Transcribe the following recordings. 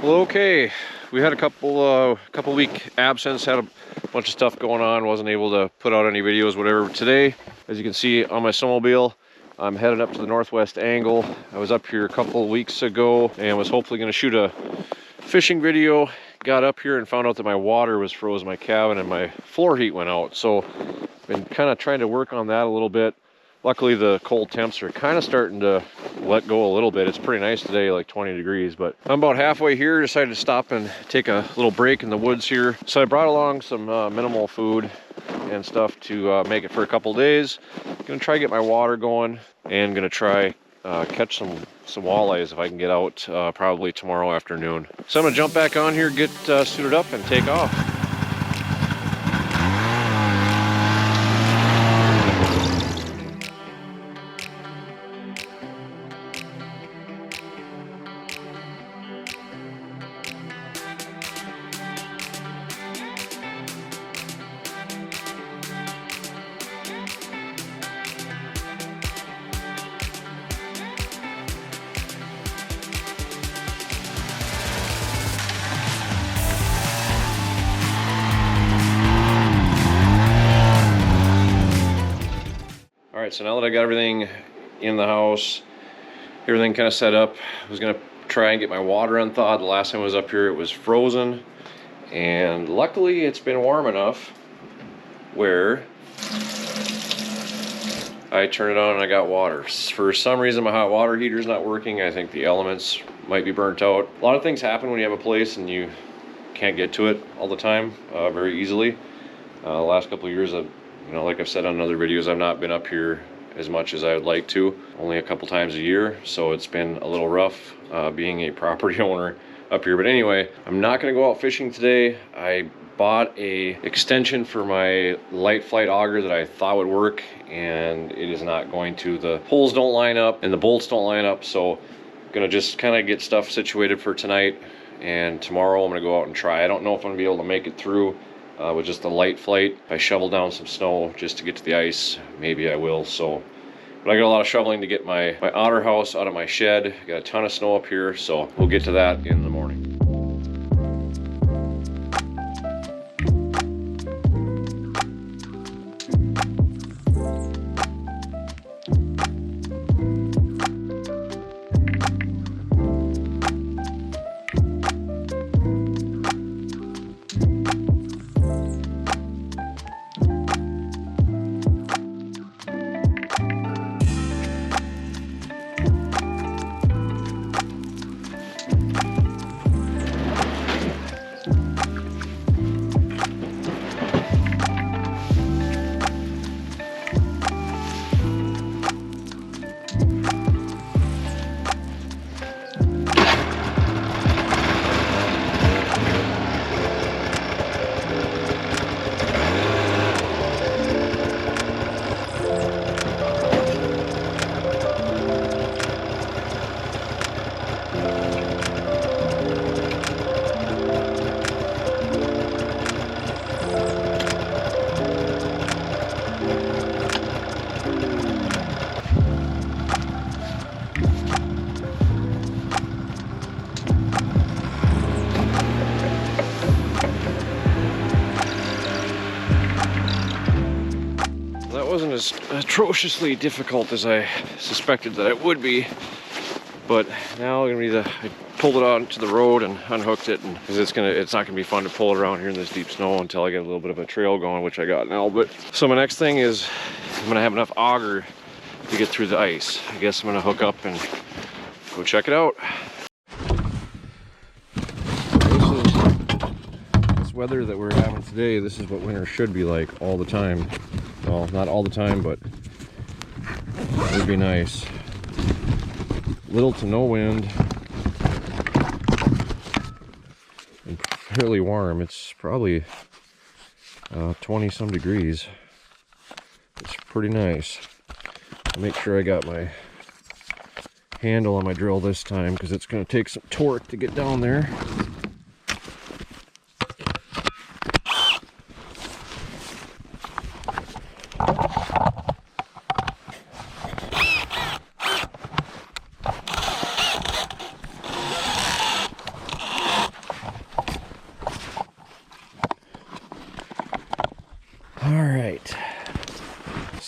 Well, okay, we had a couple week absence, had a bunch of stuff going on, wasn't able to put out any videos, whatever. Today, as you can see on my snowmobile, I'm headed up to the northwest angle. I was up here a couple of weeks ago and was hopefully going to shoot a fishing video. Got up here and found out that my water was froze in my cabin and my floor heat went out. So been kind of trying to work on that a little bit. Luckily the cold temps are kind of starting to let go a little bit. It's pretty nice today, like 20 degrees, but I'm about halfway here. Decided to stop and take a little break in the woods here. So I brought along some minimal food and stuff to make it for a couple days. Gonna try to get my water going and gonna try catch some walleyes if I can get out probably tomorrow afternoon. So I'm gonna jump back on here, get suited up and take off. Alright, so now that I got everything in the house, everything kind of set up, I was going to try and get my water unthawed. The last time I was up here it was frozen, and luckily it's been warm enough where I turned it on and I got water. For some reason my hot water heater is not working. I think the elements might be burnt out. A lot of things happen when you have a place and you can't get to it all the time very easily. The last couple of years you know, like I've said on other videos, I've not been up here as much as I would like to, only a couple times a year, so it's been a little rough being a property owner up here. But anyway, I'm not going to go out fishing today. I bought a extension for my light flight auger that I thought would work, and it is not going to. The holes don't line up and the bolts don't line up, so I'm going to just kind of get stuff situated for tonight, and tomorrow I'm going to go out and try. I don't know if I'm going to be able to make it through with just the light flight. If I shovel down some snow just to get to the ice, maybe I will. So, but I got a lot of shoveling to get my otter house out of my shed. Got a ton of snow up here, so we'll get to that in the morning. Wasn't as atrociously difficult as I suspected that it would be, but now I pulled it onto the road and unhooked it, and because it's not gonna be fun to pull it around here in this deep snow until I get a little bit of a trail going, which I got now. But so my next thing is I'm gonna have enough auger to get through the ice. I guess I'm gonna hook up and go check it out. This weather that we're having today, this is what winter should be like all the time. Well, not all the time, but it would be nice. Little to no wind. And fairly warm. It's probably 20 some degrees. It's pretty nice. I'll make sure I got my handle on my drill this time, because it's going to take some torque to get down there.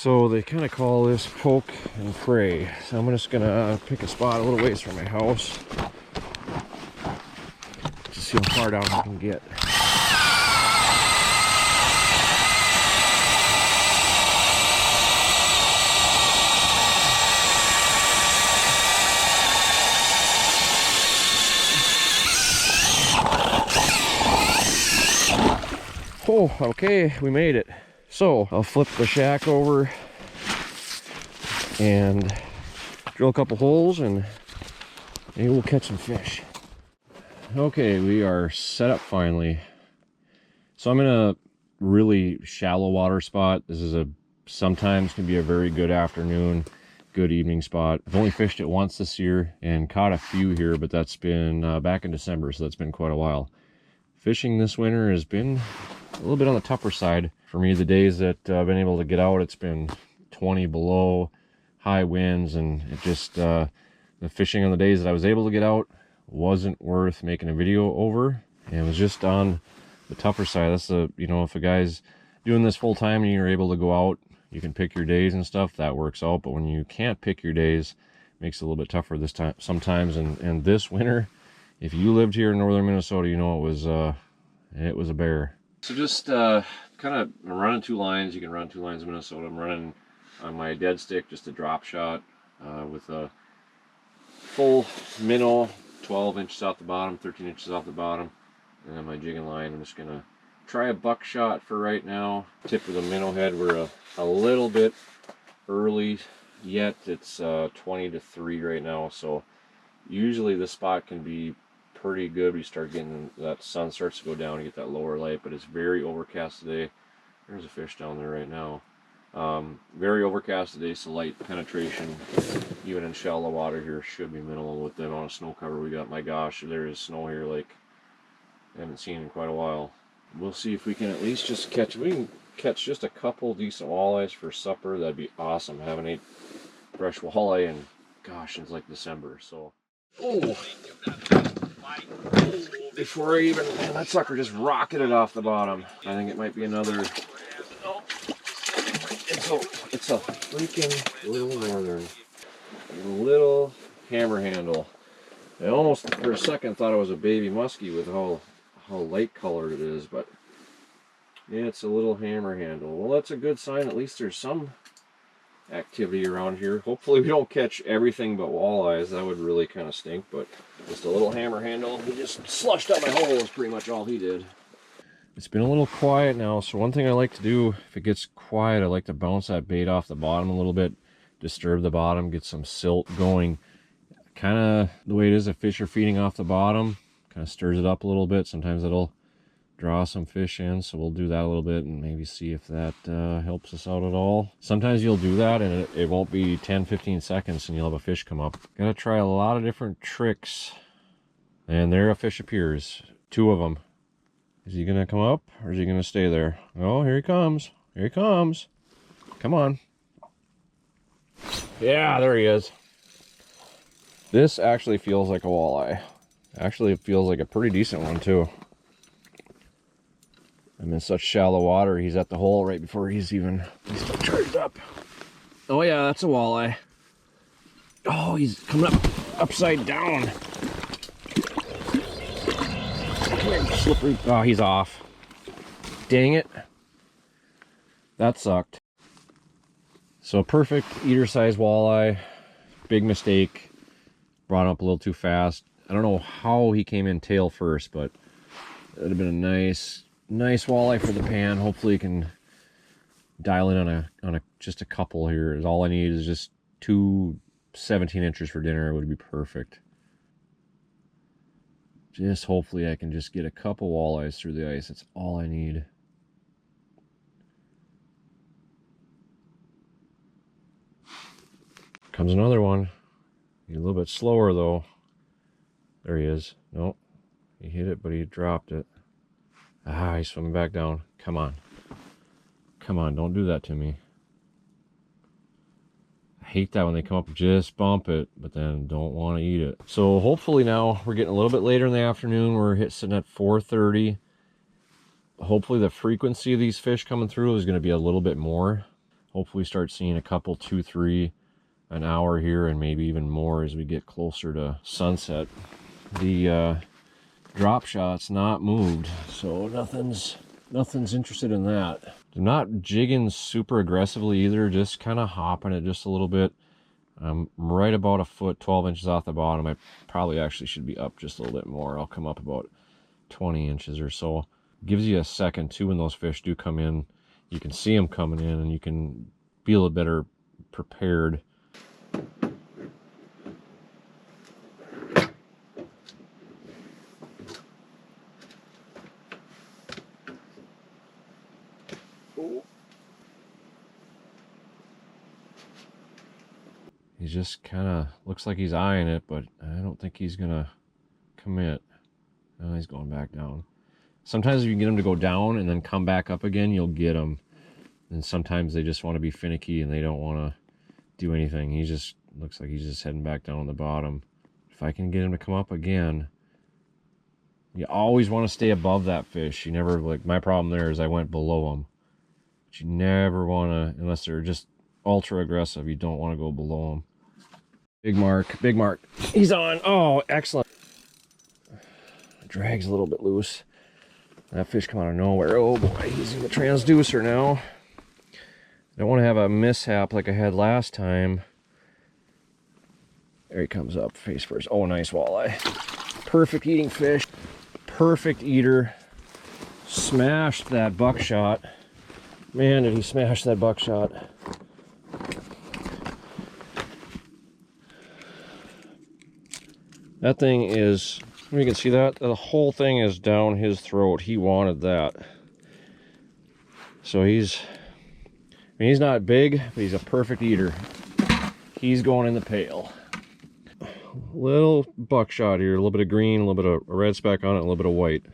So they kind of call this poke and pray. So I'm just gonna pick a spot a little ways from my house. Just see how far down I can get. Oh, okay, we made it. So I'll flip the shack over and drill a couple holes and maybe we'll catch some fish. Okay, we are set up finally. So I'm in a really shallow water spot. This is sometimes can be a very good afternoon, good evening spot. I've only fished it once this year and caught a few here, but that's been back in December, so that's been quite a while. Fishing this winter has been a little bit on the tougher side for me. The days that I've been able to get out, it's been 20 below, high winds, and it just the fishing on the days that I was able to get out wasn't worth making a video over, and it was just on the tougher side. That's if a guy's doing this full time and you're able to go out, you can pick your days and stuff, that works out. But when you can't pick your days, it makes it a little bit tougher this time sometimes. And this winter, if you lived here in northern Minnesota, you know it was a bear. So just kind of running two lines. You can run two lines in Minnesota. I'm running on my dead stick, just a drop shot with a full minnow, 12 inches off the bottom, 13 inches off the bottom. And then my jigging line, I'm just going to try a buckshot for right now. Tip of the minnow head. We're a little bit early yet. It's 20 to 3 right now. So usually this spot can be pretty good. We start getting that sun starts to go down, you get that lower light, but it's very overcast today. There's a fish down there right now. Very overcast today, so light penetration even in shallow water here should be minimal with the amount of snow cover we got. My gosh, there is snow here like I haven't seen in quite a while. We'll see if we can at least just catch just a couple decent walleyes for supper. That'd be awesome. Haven't ate fresh walleye and gosh, it's like December. So before I even, man, that sucker just rocketed off the bottom. I think it might be another. Oh, it's a freaking little northern, little hammer handle. I almost for a second thought it was a baby muskie with how light colored it is, but yeah, it's a little hammer handle. Well, that's a good sign. At least there's some activity around here. Hopefully we don't catch everything but walleyes. That would really kind of stink, but just a little hammer handle. He just slushed up my hole is pretty much all he did. It's been a little quiet now, so one thing I like to do if it gets quiet, I like to bounce that bait off the bottom a little bit, disturb the bottom, get some silt going. Kind of the way it is, if fish are feeding off the bottom, kind of stirs it up a little bit. Sometimes it'll draw some fish in, so we'll do that a little bit and maybe see if that helps us out at all. Sometimes you'll do that and it won't be 10-15 seconds and you'll have a fish come up. Gotta try a lot of different tricks, and there a fish appears. Two of them. Is he gonna come up or is he gonna stay there? Oh, here he comes. Here he comes. Come on. Yeah, there he is. This actually feels like a walleye. Actually, it feels like a pretty decent one too. I'm in such shallow water, he's at the hole right before he's charged up. Oh yeah, that's a walleye. Oh, he's coming up upside down. Come here, slippery. Oh, he's off. Dang it. That sucked. So a perfect eater-sized walleye. Big mistake. Brought him up a little too fast. I don't know how he came in tail first, but it would have been a nice walleye for the pan. Hopefully you can dial in on a just a couple here. All I need is just 2 17 inches for dinner. It would be perfect. Just hopefully I can just get a couple walleyes through the ice. That's all I need. Comes another one. He's a little bit slower though. There he is. Nope. He hit it, but he dropped it. Ah, he's swimming back down. Come on. Come on, don't do that to me. I hate that when they come up, just bump it, but then don't want to eat it. So hopefully now, we're getting a little bit later in the afternoon. We're sitting at 4:30. Hopefully the frequency of these fish coming through is going to be a little bit more. hopefully start seeing a couple, 2, 3 an hour here, and maybe even more as we get closer to sunset. The drop shot's not moved, so nothing's interested in that. I'm not jigging super aggressively either, just kind of hopping it just a little bit. I'm right about a foot, 12 inches off the bottom. I probably actually should be up just a little bit more. I'll come up about 20 inches or so. Gives you a second too when those fish do come in. You can see them coming in and you can be a little better prepared. He just kind of looks like he's eyeing it, but I don't think he's gonna commit. Oh, he's going back down. Sometimes if you get him to go down and then come back up again, you'll get them. And sometimes they just want to be finicky and they don't want to do anything. He just looks like he's just heading back down on the bottom. If I can get him to come up again, you always want to stay above that fish. You never, like, my problem there is I went below them. But you never want to, unless they're just ultra aggressive, you don't want to go below them. Big mark, big mark. He's on. Oh, excellent. Drag's a little bit loose. That fish come out of nowhere. Oh boy, he's in the transducer now. I don't want to have a mishap like I had last time. There he comes up, face first. Oh, nice walleye. Perfect eating fish. Perfect eater. Smashed that buckshot. Man, did he smash that buckshot. That thing is, you can see that the whole thing is down his throat. He wanted that. So he's not big, but he's a perfect eater. He's going in the pail. Little buckshot here, a little bit of green, a little bit of a red speck on it, a little bit of white.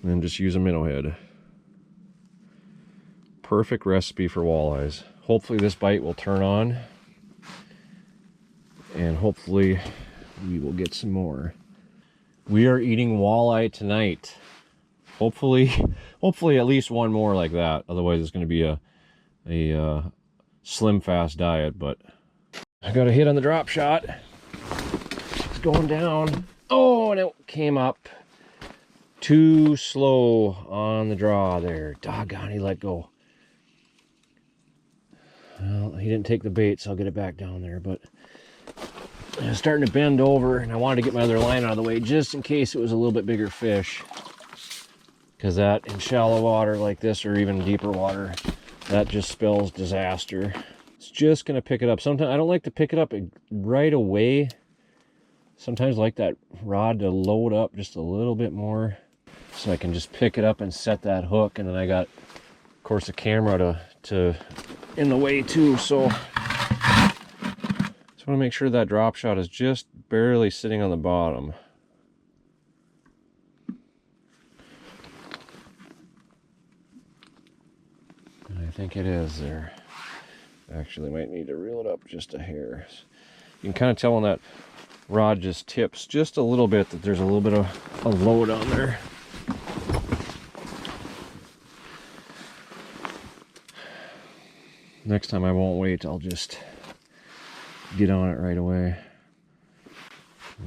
And just use a minnow head. Perfect recipe for walleyes. Hopefully this bite will turn on. And hopefully we will get some more. We are eating walleye tonight. Hopefully at least one more like that. Otherwise it's going to be a slim fast diet. But I got a hit on the drop shot. It's going down. Oh, and it came up too slow on the draw there. Doggone, he let go. Well, he didn't take the bait, so I'll get it back down there. But I was starting to bend over, and I wanted to get my other line out of the way just in case it was a little bit bigger fish. Because that, in shallow water like this, or even deeper water, that just spells disaster. It's just going to pick it up. Sometimes I don't like to pick it up right away. Sometimes I like that rod to load up just a little bit more, so I can just pick it up and set that hook. And then I got, of course, a camera to in the way too, so I want to make sure that drop shot is just barely sitting on the bottom. And I think it is there. Actually, might need to reel it up just a hair. You can kind of tell when that rod just tips just a little bit that there's a little bit of a load on there. Next time I won't wait, I'll just get on it right away.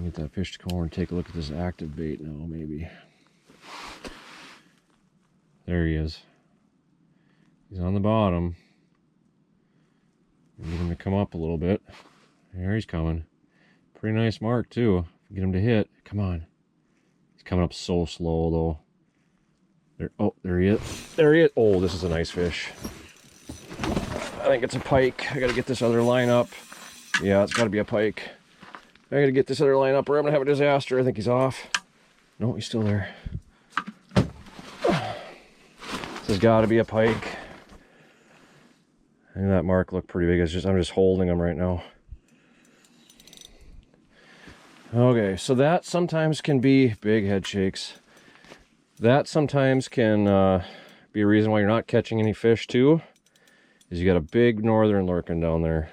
Get that fish to come over and take a look at this active bait now, maybe. There he is. He's on the bottom. Get him to come up a little bit. There he's coming. Pretty nice mark too. Get him to hit. Come on. He's coming up so slow though. There. Oh, there he is. There he is. Oh, this is a nice fish. I think it's a pike. I gotta get this other line up. Yeah, it's gotta be a pike. I gotta get this other line up or I'm gonna have a disaster. I think he's off. No, he's still there. This has gotta be a pike. I think that mark looked pretty big. I'm just holding him right now. Okay, so that sometimes can be big head shakes. That sometimes can be a reason why you're not catching any fish too. Is you got a big northern lurking down there.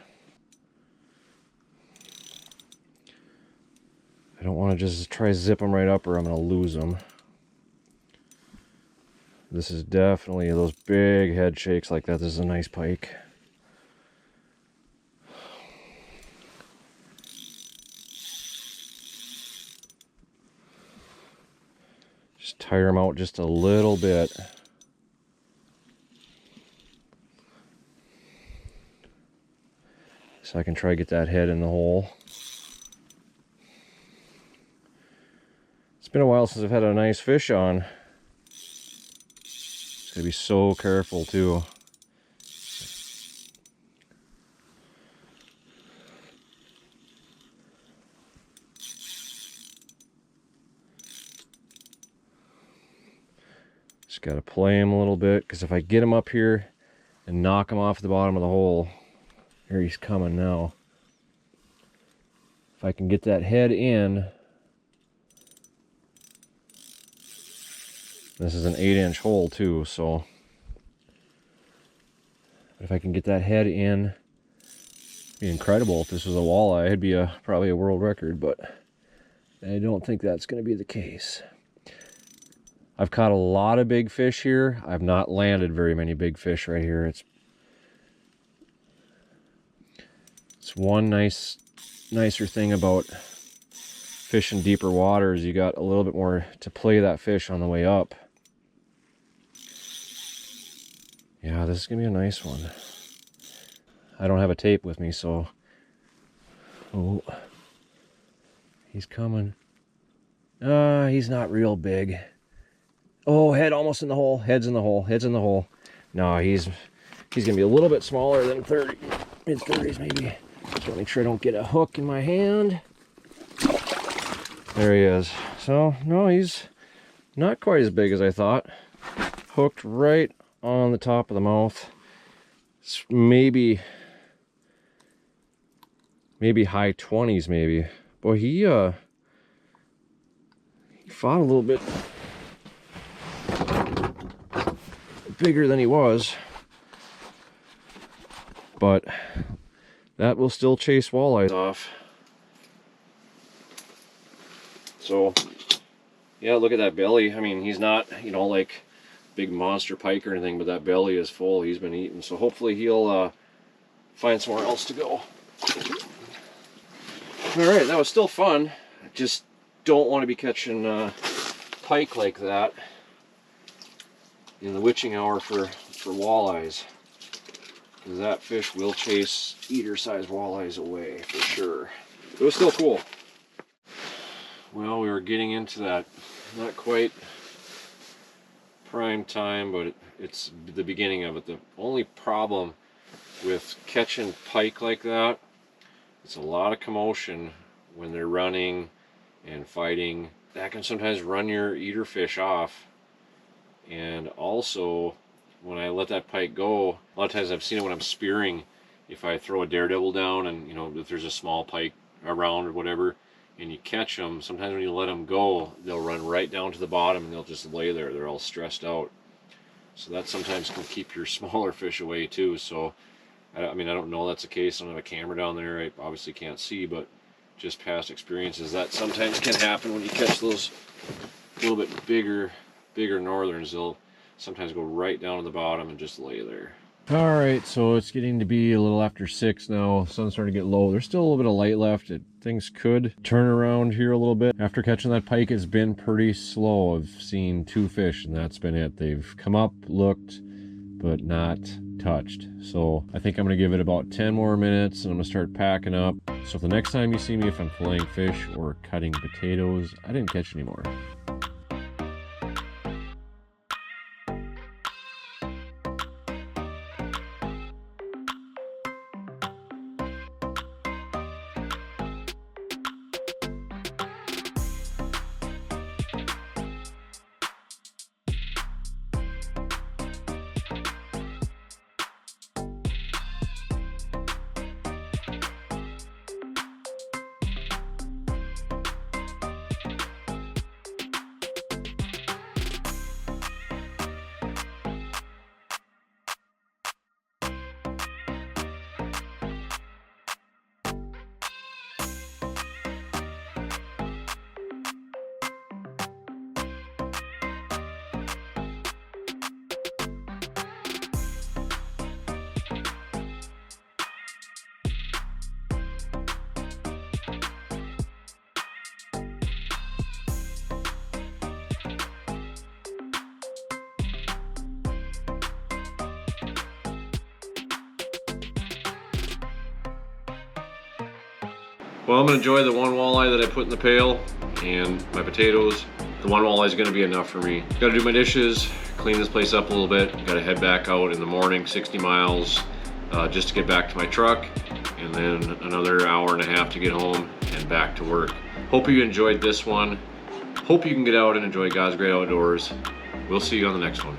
I don't want to just try zip them right up or I'm going to lose them. This is definitely those big head shakes like that. This is a nice pike. Just tire them out just a little bit. So I can try to get that head in the hole. It's been a while since I've had a nice fish on. Just gotta be so careful too. Just gotta play him a little bit, because if I get him up here and knock him off the bottom of the hole, here he's coming now. If I can get that head in, this is an 8-inch hole too, so if I can get that head in, it'd be incredible. If this was a walleye, it'd be probably a world record, but I don't think that's going to be the case. I've caught a lot of big fish here. I've not landed very many big fish right here. It's one nicer thing about fishing deeper waters. You got a little bit more to play that fish on the way up. Yeah, this is gonna be a nice one. I don't have a tape with me, so oh, he's coming. He's not real big. Oh, head almost in the hole. Head's in the hole. Head's in the hole. No, he's gonna be a little bit smaller than 30, mid-30s maybe. Just make sure I don't get a hook in my hand. There he is. So, no, he's not quite as big as I thought. Hooked right on the top of the mouth. It's maybe high 20s maybe. Boy, he fought a little bit bigger than he was. But that will still chase walleyes off. So, yeah, look at that belly. I mean, he's not, you know, like big monster pike or anything, but that belly is full. He's been eating. So hopefully he'll find somewhere else to go. Alright, that was still fun. I just don't want to be catching pike like that in the witching hour for walleyes. Because that fish will chase eater-sized walleyes away, for sure. It was still cool. Well, we were getting into that, not quite prime time, but it's the beginning of it. The only problem with catching pike like that, it's a lot of commotion when they're running and fighting. That can sometimes run your eater fish off. And also, when I let that pike go, a lot of times I've seen it when I'm spearing. If I throw a daredevil down and, you know, if there's a small pike around or whatever, and you catch them, sometimes when you let them go, they'll run right down to the bottom and they'll just lay there. They're all stressed out. So that sometimes can keep your smaller fish away too. So, I mean, I don't know that's the case. I don't have a camera down there. I obviously can't see, but just past experiences, that sometimes can happen when you catch those little bit bigger northerns. They'll sometimes go right down to the bottom and just lay there. All right, so it's getting to be a little after 6 now. Sun's starting to get low. There's still a little bit of light left. Things could turn around here a little bit. After catching that pike, it's been pretty slow. I've seen 2 fish, and that's been it. They've come up, looked, but not touched. So I think I'm gonna give it about 10 more minutes, and I'm gonna start packing up. So the next time you see me, if I'm filleting fish or cutting potatoes, I didn't catch any more. Well, I'm gonna enjoy the one walleye that I put in the pail and my potatoes. The one walleye is gonna be enough for me. Gotta do my dishes, clean this place up a little bit. Gotta head back out in the morning, 60 miles, just to get back to my truck, and then another hour and a half to get home and back to work. Hope you enjoyed this one. Hope you can get out and enjoy God's great outdoors. We'll see you on the next one.